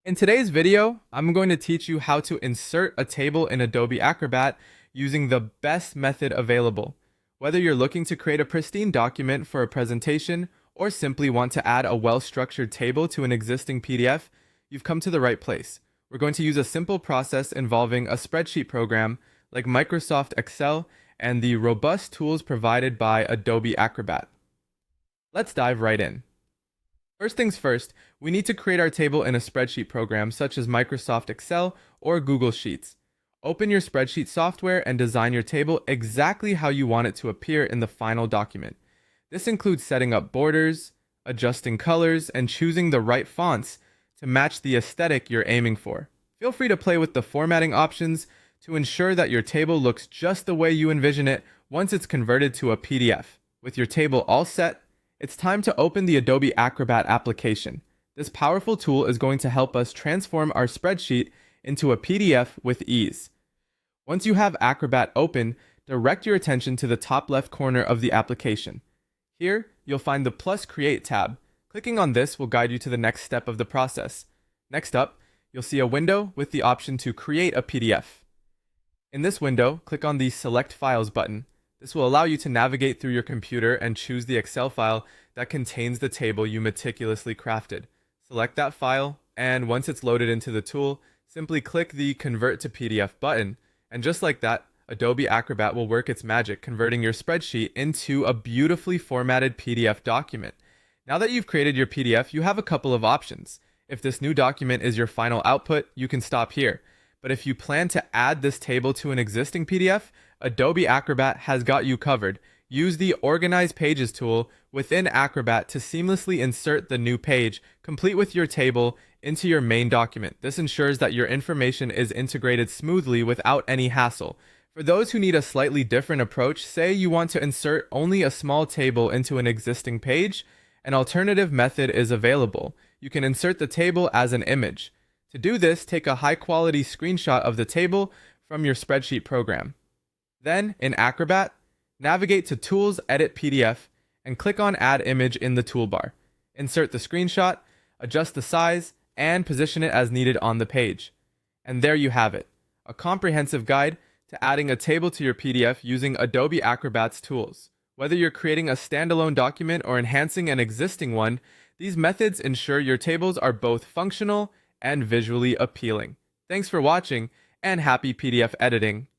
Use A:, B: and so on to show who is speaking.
A: In today's video, I'm going to teach you how to insert a table in Adobe Acrobat using the best method available. Whether you're looking to create a pristine document for a presentation or simply want to add a well-structured table to an existing PDF, you've come to the right place. We're going to use a simple process involving a spreadsheet program like Microsoft Excel and the robust tools provided by Adobe Acrobat. Let's dive right in. First things first, we need to create our table in a spreadsheet program such as Microsoft Excel or Google Sheets. Open your spreadsheet software and design your table exactly how you want it to appear in the final document. This includes setting up borders, adjusting colors, and choosing the right fonts to match the aesthetic you're aiming for. Feel free to play with the formatting options to ensure that your table looks just the way you envision it once it's converted to a PDF. With your table all set, it's time to open the Adobe Acrobat application. This powerful tool is going to help us transform our spreadsheet into a PDF with ease. Once you have Acrobat open, direct your attention to the top left corner of the application. Here, you'll find the Plus Create tab. Clicking on this will guide you to the next step of the process. Next up, you'll see a window with the option to create a PDF. In this window, click on the Select Files button. This will allow you to navigate through your computer and choose the Excel file that contains the table you meticulously crafted. Select that file, and once it's loaded into the tool, simply click the Convert to PDF button, and just like that, Adobe Acrobat will work its magic, converting your spreadsheet into a beautifully formatted PDF document. Now that you've created your PDF, you have a couple of options. If this new document is your final output, you can stop here. But if you plan to add this table to an existing PDF, Adobe Acrobat has got you covered. Use the Organize Pages tool within Acrobat to seamlessly insert the new page, complete with your table, into your main document. This ensures that your information is integrated smoothly without any hassle. For those who need a slightly different approach, say you want to insert only a small table into an existing page, an alternative method is available. You can insert the table as an image. To do this, take a high-quality screenshot of the table from your spreadsheet program. Then, in Acrobat, navigate to Tools, Edit PDF, and click on Add Image in the toolbar. Insert the screenshot, adjust the size, and position it as needed on the page. And there you have it, a comprehensive guide to adding a table to your PDF using Adobe Acrobat's tools. Whether you're creating a standalone document or enhancing an existing one, these methods ensure your tables are both functional and visually appealing. Thanks for watching, and happy PDF editing!